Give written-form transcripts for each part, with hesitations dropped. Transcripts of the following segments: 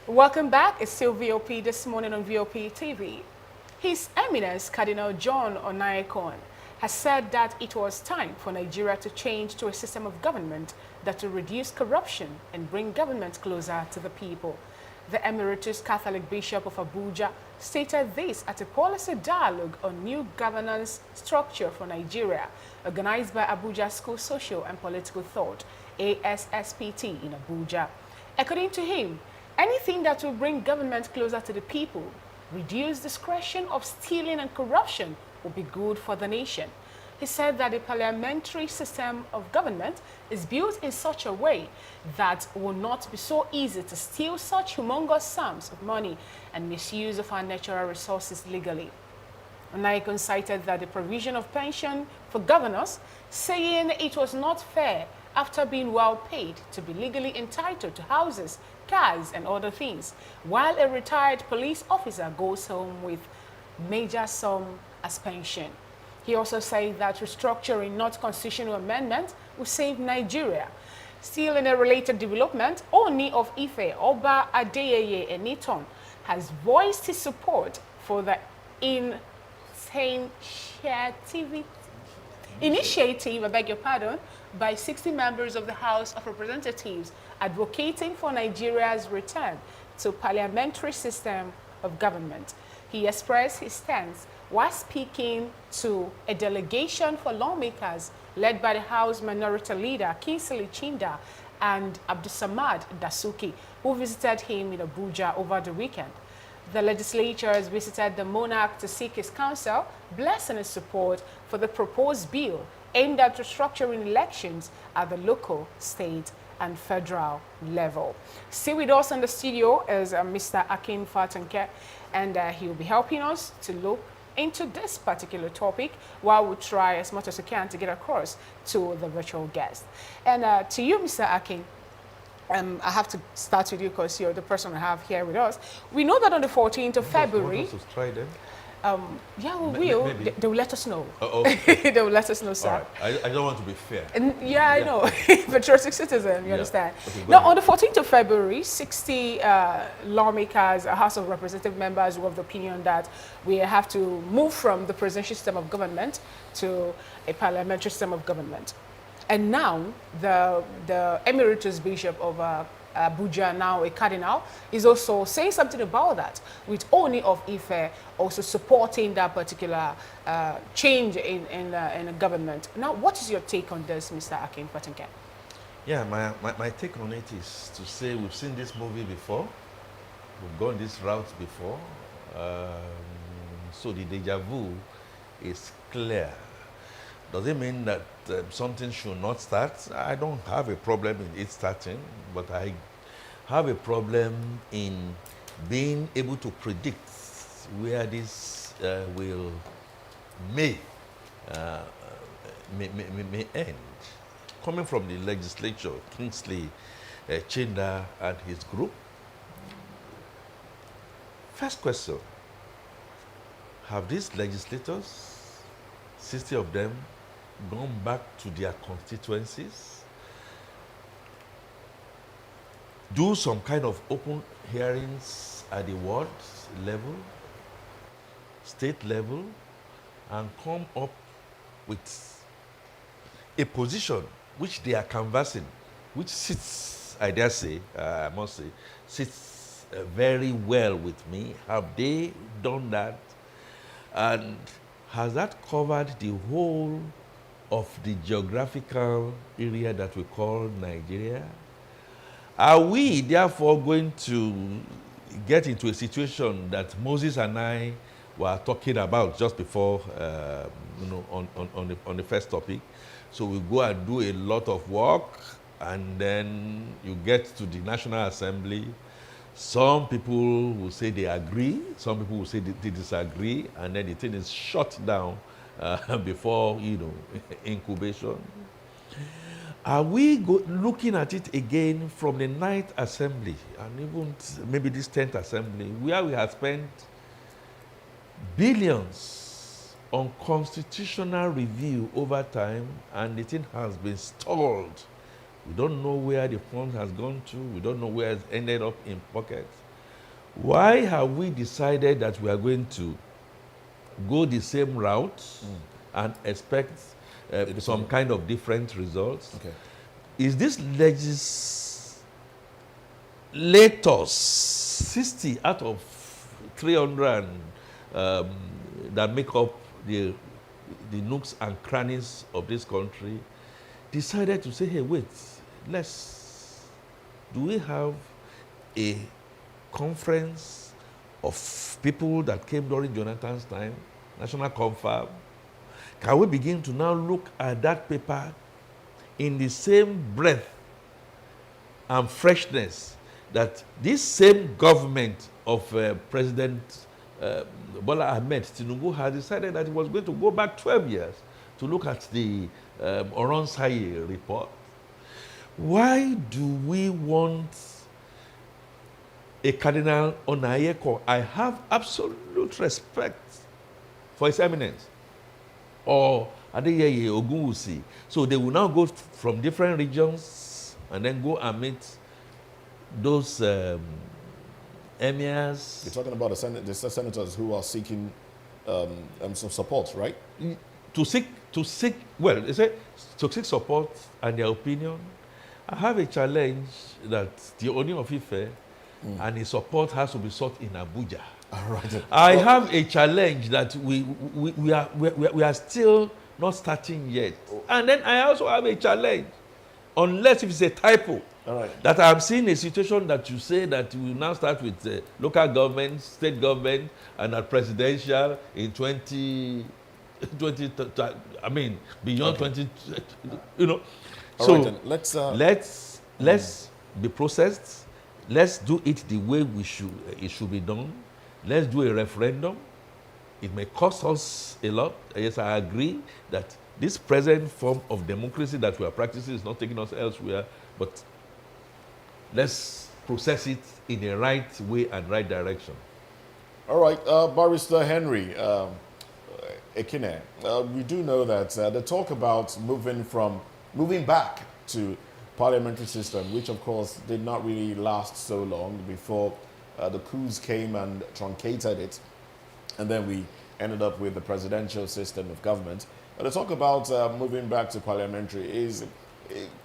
Welcome back. It's still VOP this morning on VOP TV. His Eminence, Cardinal John Onaiyekan, has said that it was time for Nigeria to change to a system of government that will reduce corruption and bring government closer to the people. The Emeritus Catholic Bishop of Abuja stated this at a policy dialogue on new governance structure for Nigeria, organized by Abuja School Social and Political Thought, ASSPT in Abuja. According to him, anything that will bring government closer to the people, reduce discretion of stealing and corruption will be good for the nation. He said that the parliamentary system of government is built in such a way that it will not be so easy to steal such humongous sums of money and misuse of our natural resources legally. Onaiyekan cited that the provision of pension for governors, saying it was not fair after being well paid to be legally entitled to houses, cars and other things, while a retired police officer goes home with major sum as pension. He also said that restructuring, not constitutional amendment, will save Nigeria. Still in a related development, Oni of Ife, Oba Adeyeye Eniton, has voiced his support for the initiative, I beg your pardon, by 60 members of the House of Representatives advocating for Nigeria's return to parliamentary system of government. He expressed his stance while speaking to a delegation for lawmakers led by the House Minority Leader Kingsley Chinda and Abdusamad Dasuki, who visited him in Abuja over the weekend. The legislators visited the monarch to seek his counsel, blessing his support for the proposed bill aimed at restructuring elections at the local, state, and federal level. Still with us in the studio is Mr. Akin Fatanke, and he will be helping us to look into this particular topic while we try as much as we can to get across to the virtual guest. And to you, Mr. Akin, I have to start with you because you're the person I have here with us. We know that on the 14th of February, want us to try them? yeah, we will. They will let us know. Okay. They will let us know, sir. All right. I don't want to be fair. And yeah, I know. Patriotic citizen, you understand? Okay, now, ahead. on the 14th of February, 60 lawmakers, House of Representative members were of the opinion that we have to move from the presidential system of government to a parliamentary system of government. And now, the Emeritus Bishop of Abuja, now a cardinal, is also saying something about that, with Oni of Ife also supporting that particular change in the government. Now, what is your take on this, Mr. Akin Fatanke? Yeah, my take on it is to say we've seen this movie before. We've gone this route before. So the deja vu is clear. Does it mean that something should not start? I don't have a problem in it starting, but I have a problem in being able to predict where this may end. Coming from the legislature, Kingsley Chinda and his group. First question, have these legislators, 60 of them, gone back to their constituencies, do some kind of open hearings at the ward level, state level, and come up with a position which they are canvassing, which sits, I dare say, I must say, sits very well with me. Have they done that? And has that covered the whole of the geographical area that we call Nigeria? Are we therefore going to get into a situation that Moses and I were talking about just before, on the first topic? So we go and do a lot of work, and then you get to the National Assembly. Some people will say they agree, some people will say they disagree, and then the thing is shut down before, incubation. Are we looking at it again from the 9th Assembly, and even maybe this 10th Assembly, where we have spent billions on constitutional review over time, and the thing has been stalled? We don't know where the fund has gone to. We don't know where it's ended up in pockets. Why have we decided that we are going to go the same route and expect some kind of different results? Okay. Is this legislators, 60 out of 300 that make up the nooks and crannies of this country, decided to say, hey, wait, do we have a conference of people that came during Jonathan's time, National Confab? Can we begin to now look at that paper in the same breath and freshness that this same government of President Bola Ahmed Tinubu has decided that it was going to go back 12 years to look at the Oronsaye report? Why do we want a Cardinal Onaiyekan? I have absolute respect for his eminence. Or Adeyeye Ogunwusi. So they will now go from different regions and then go and meet those emirs. You're talking about the senators who are seeking some support, right? To seek support and their opinion. I have a challenge that the Oni of Ife and his support has to be sought in Abuja. All right. I have a challenge that we are still not starting yet. And then I also have a challenge, unless if it's a typo, that I'm seeing a situation that you say that we will now start with local government, state government, and at presidential in 20, I mean, beyond 20, you know. All so right, then. let's be processed. Let's do it the way it should be done. Let's do a referendum. It may cost us a lot. Yes, I agree that this present form of democracy that we are practicing is not taking us elsewhere, but let's process it in the right way and right direction. All right, Barrister Henry Ekine, we do know that the talk about moving back to parliamentary system, which of course did not really last so long before the coups came and truncated it, and then we ended up with the presidential system of government. But the talk about moving back to parliamentary is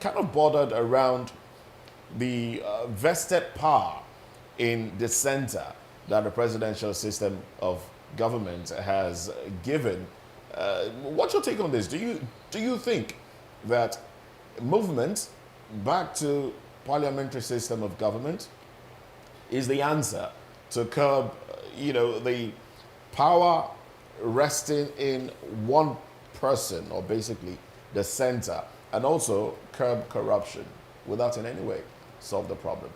kind of bordered around the vested power in the center that the presidential system of government has given. What's your take on this? Do you think that movement back to parliamentary system of government is the answer to curb, the power resting in one person, or basically the center, and also curb corruption without in any way solve the problem?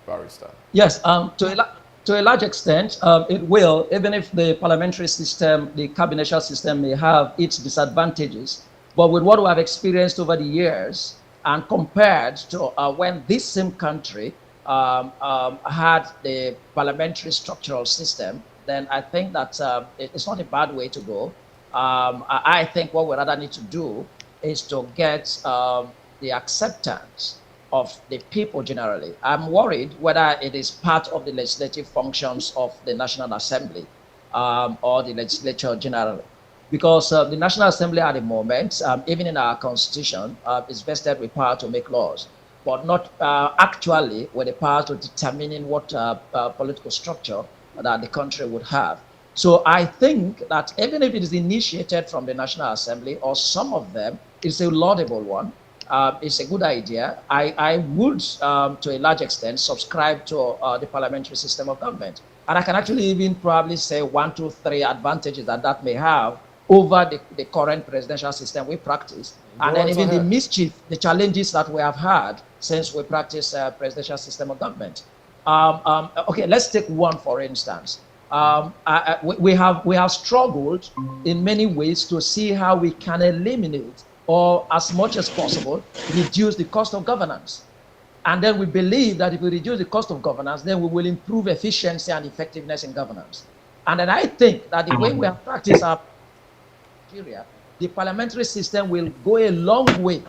Barrister. Yes, to a large extent, it will, even if the parliamentary system, the cabinetial system may have its disadvantages. But with what we have experienced over the years, and compared to when this same country had the parliamentary structural system, then I think that it's not a bad way to go. I think what we rather need to do is to get the acceptance of the people generally. I'm worried whether it is part of the legislative functions of the National Assembly or the legislature generally. Because the National Assembly at the moment, even in our constitution, is vested with power to make laws, but not actually with the power to determining what political structure that the country would have. So I think that even if it is initiated from the National Assembly, or some of them, it's a laudable one. It's a good idea. I would, to a large extent, subscribe to the parliamentary system of government. And I can actually even probably say 1, 2, 3 advantages that may have over the current presidential system we practice. And then even the mischief, the challenges that we have had since we practice presidential system of government. Okay, let's take one for instance. We have struggled in many ways to see how we can eliminate, or as much as possible, reduce the cost of governance. And then we believe that if we reduce the cost of governance, then we will improve efficiency and effectiveness in governance. And then I think that the way we have practiced our Nigeria, the parliamentary system will go a long way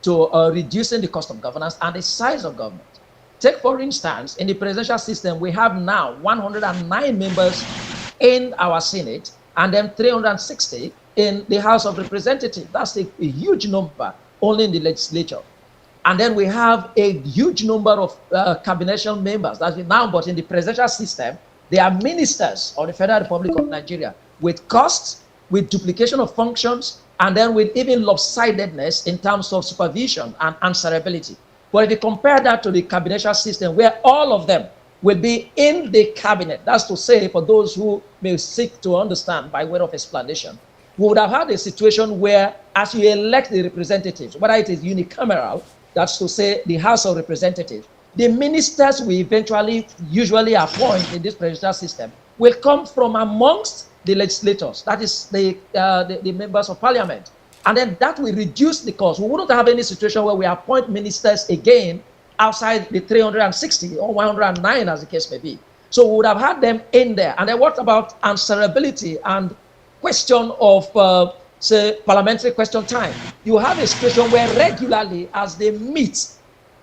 to reducing the cost of governance and the size of government. Take, for instance, in the presidential system, we have now 109 members in our Senate and then 360 in the House of Representatives. That's a huge number only in the legislature. And then we have a huge number of cabinet members. That's now, but in the presidential system, they are ministers of the Federal Republic of Nigeria with costs, with duplication of functions, and then with even lopsidedness in terms of supervision and answerability. But if you compare that to the cabinet system, where all of them will be in the cabinet, that's to say, for those who may seek to understand by way of explanation, we would have had a situation where, as you elect the representatives, whether it is unicameral, that's to say the House of Representatives, the ministers we eventually usually appoint in this presidential system will come from amongst the legislators, that is the members of parliament. And then that will reduce the cost. We wouldn't have any situation where we appoint ministers again outside the 360 or 109, as the case may be. So we would have had them in there. And then what about answerability and question of, say, parliamentary question time? You have a situation where regularly, as they meet,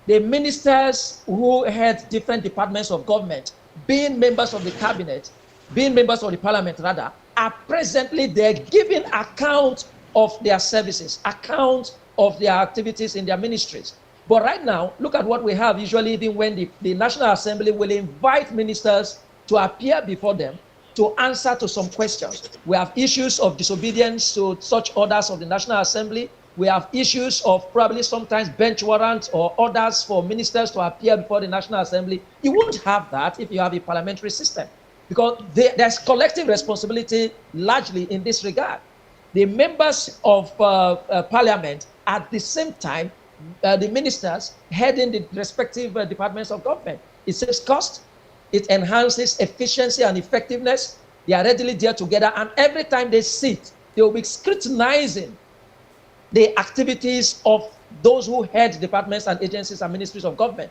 the ministers who head different departments of government, being members of the cabinet, being members of the parliament rather, are presently there giving account of their services, account of their activities in their ministries. But right now, look at what we have usually, even when the National Assembly will invite ministers to appear before them to answer to some questions. We have issues of disobedience to such orders of the National Assembly. We have issues of probably sometimes bench warrants or orders for ministers to appear before the National Assembly. You won't have that if you have a parliamentary system, because there's collective responsibility largely in this regard. The members of parliament, at the same time, the ministers heading the respective departments of government. It saves cost, it enhances efficiency and effectiveness. They are readily there together, and every time they sit, they will be scrutinizing the activities of those who head departments and agencies and ministries of government,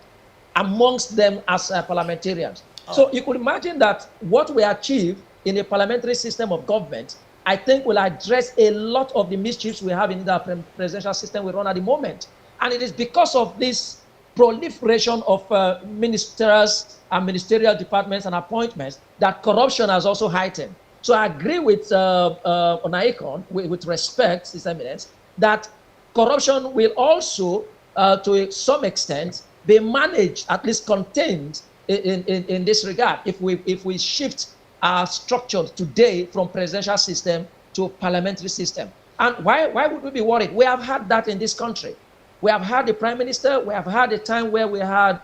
amongst them as parliamentarians. So you could imagine that what we achieve in a parliamentary system of government, I think, will address a lot of the mischiefs we have in the presidential system we run at the moment. And it is because of this proliferation of ministers and ministerial departments and appointments that corruption has also heightened. So I agree with Onaiyekan, with respect, His Eminence, that corruption will also, to some extent, be managed, at least contained in this regard, if we shift our structure today from presidential system to parliamentary system. And why would we be worried? We have had that in this country. We have had the prime minister. We have had a time where we had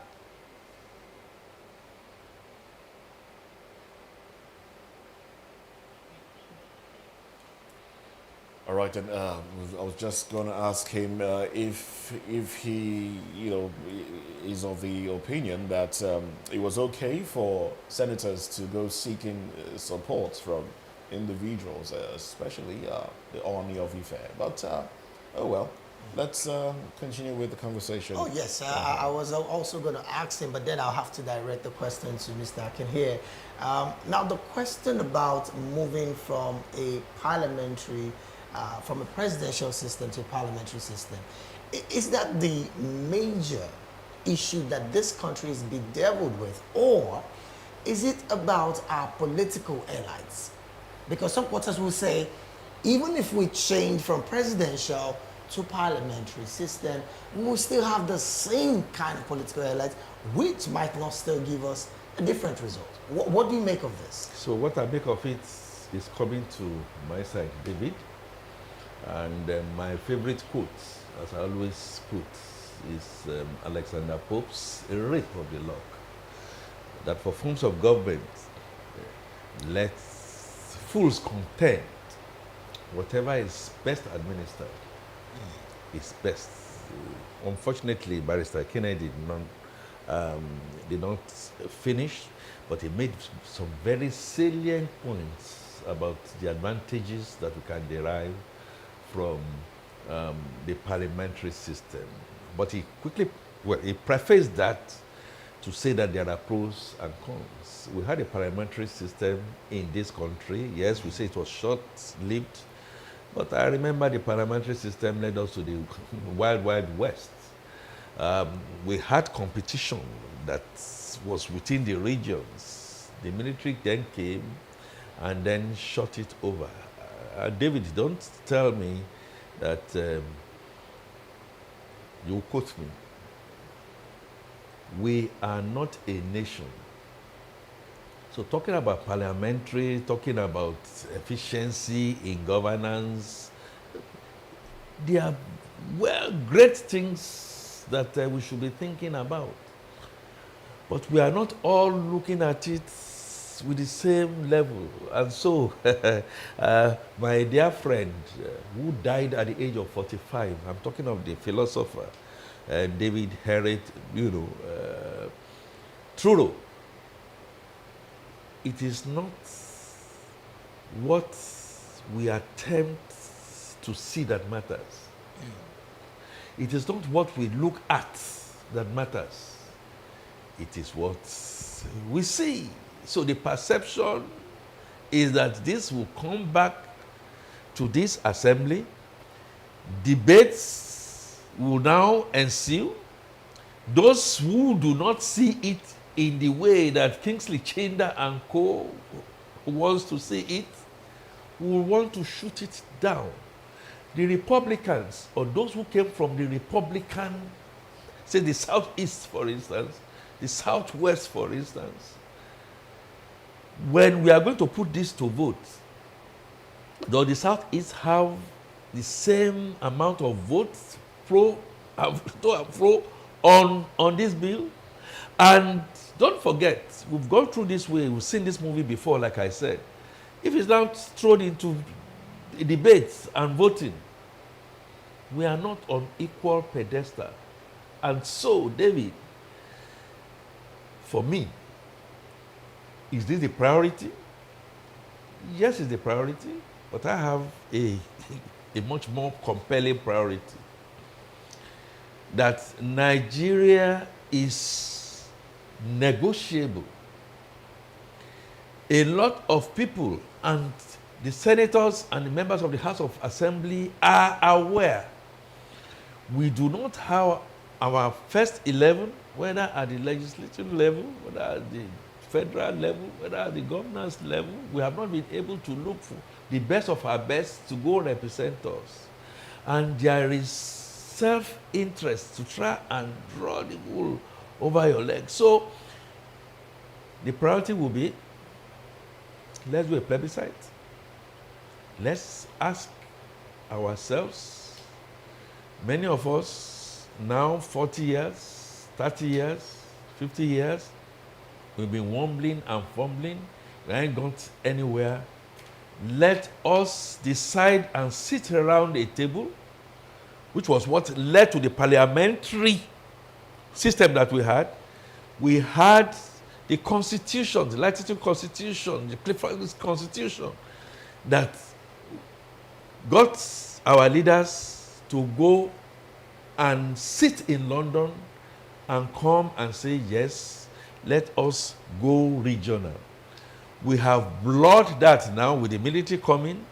All right, and I was just going to ask him if he, is of the opinion that it was okay for senators to go seeking support from individuals, especially the Oni of Ife. But oh well, let's continue with the conversation. Oh yes, I was also going to ask him, but then I'll have to direct the question to Mr. Akin here. Now the question about moving from a parliamentary from a presidential system to a parliamentary system, is that the major issue that this country is bedeviled with, or is it about our political elites? Because some quarters will say, even if we change from presidential to parliamentary system, we will still have the same kind of political elites, which might not still give us a different result. What do you make of this? So what I make of it is coming to my side, David. And my favorite quote, as I always put, is Alexander Pope's A Rape of the Lock. That for forms of government, let fools contend whatever is best administered is best. Unfortunately, Barrister Kennedy did not finish, but he made some very salient points about the advantages that we can derive from the parliamentary system. But he he prefaced that to say that there are pros and cons. We had a parliamentary system in this country. Yes, we say it was short-lived, but I remember the parliamentary system led us to the wild, wild west. We had competition that was within the regions. The military then came and then shut it over. David, don't tell me that you quote me. We are not a nation. So talking about parliamentary, talking about efficiency in governance, they are, well, great things that we should be thinking about. But we are not all looking at it with the same level. And so, my dear friend who died at the age of 45, I'm talking of the philosopher, David Herriot, Trudeau, it is not what we attempt to see that matters. It is not what we look at that matters. It is what we see. So the perception is that this will come back to this assembly. Debates will now ensue. Those who do not see it in the way that Kingsley Chinder and co wants to see it will want to shoot it down. The Republicans, or those who came from the Republican, say the Southeast, for instance, the Southwest, for instance, when we are going to put this to vote, does the Southeast have the same amount of votes pro on this bill? And don't forget, we've gone through this way, we've seen this movie before, like I said. If it's now thrown into debates and voting, we are not on equal pedestal. And so, David, for me, is this the priority? Yes, it's the priority, but I have a much more compelling priority. That Nigeria is negotiable. A lot of people and the senators and the members of the House of Assembly are aware we do not have our first 11, whether at the legislative level, whether at the federal level, whether at the governance level, we have not been able to look for the best of our best to go represent us. And there is self-interest to try and draw the wool over your legs. So the priority will be, let's do a plebiscite. Let's ask ourselves, many of us now 40 years, 30 years, 50 years, we've been wobbling and fumbling, we ain't got anywhere. Let us decide and sit around a table, which was what led to the parliamentary system that we had. We had the Constitution, the Latitude Constitution, the Clifford Constitution, that got our leaders to go and sit in London and come and say, yes, let us go regional. We have blurred that now with the military coming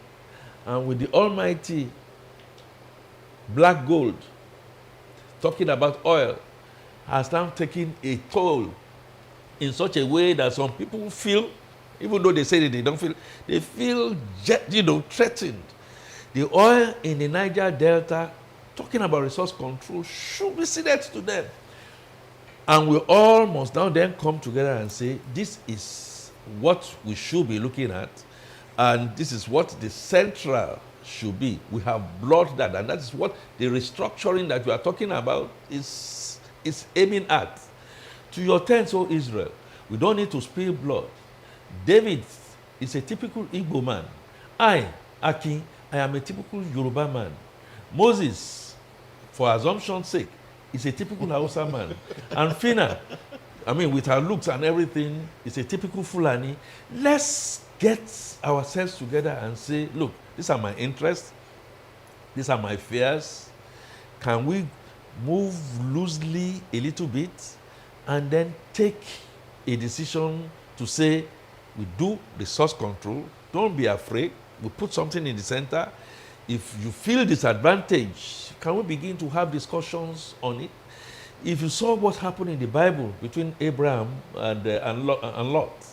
and with the almighty black gold, talking about oil, has now taken a toll in such a way that some people feel, even though they say that they don't feel, they feel, threatened. The oil in the Niger Delta, talking about resource control, should be ceded to them. And we all must now then come together and say, this is what we should be looking at, and this is what the central should be. We have blurred that, and that is what the restructuring that we are talking about is aiming at. To your tents, O Israel, we don't need to spill blood. David is a typical Igbo man. I, Aki, I am a typical Yoruba man. Moses, for assumption's sake, is a typical Hausa man. And Fina, with her looks and everything, is a typical Fulani. Let's get ourselves together and say, look, these are my interests, these are my fears. Can we move loosely a little bit and then take a decision to say, we do resource control, don't be afraid, we put something in the center. If you feel disadvantaged, can we begin to have discussions on it? if you saw what happened in the Bible between Abraham and Lot,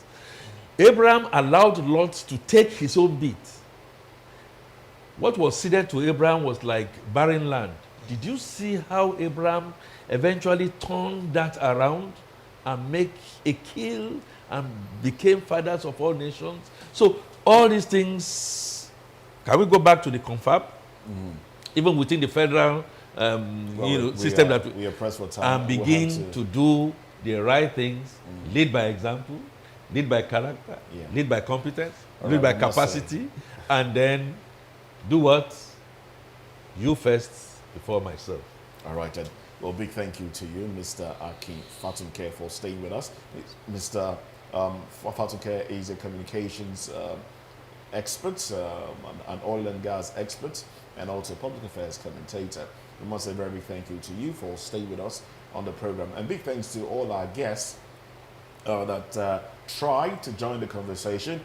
Abraham allowed Lot to take his own bit. What was ceded to Abraham was like barren land. Did you see how Abraham eventually turned that around and make a kill and became fathers of all nations? So all these things, can we go back to the confab? Even within the federal system that we are pressed for time. and begin to do the right things, lead by example, lead by character, lead by competence, lead by capacity, and then do what? You first before myself. All right, then. Well, big thank you to you, Mr. Akin Fatunke, for staying with us. Mr. Fatunke is a communications expert, an oil and gas expert, and also public affairs commentator. We must say a very big thank you to you for staying with us on the program. And big thanks to all our guests that tried to join the conversation.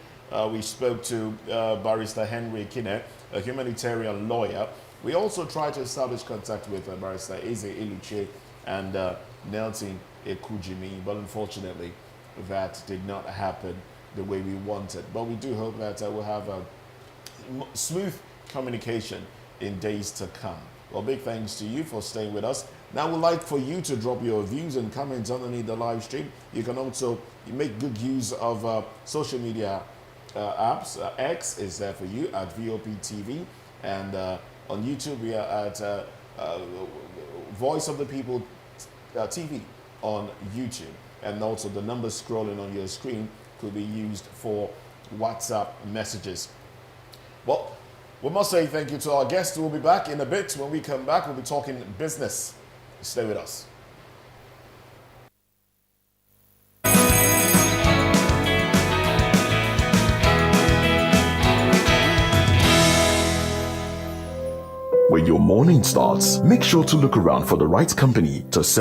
We spoke to Barrister Henry Ekinne, a humanitarian lawyer. We also tried to establish contact with Barrister Eze Iluche and Nelson Ekujimi, but unfortunately that did not happen the way we wanted. But we do hope that we'll have a smooth communication in days to come. Well, big thanks to you for staying with us. Now we'd like for you to drop your views and comments underneath the live stream. You can also make good use of social media apps. X is there for you at VOP TV, and on YouTube we are at Voice of the People TV on YouTube, and also the number scrolling on your screen could be used for WhatsApp messages. Well, we must say thank you to our guests. We'll be back in a bit. When we come back, we'll be talking business. Stay with us. When your morning starts, make sure to look around for the right company to sell.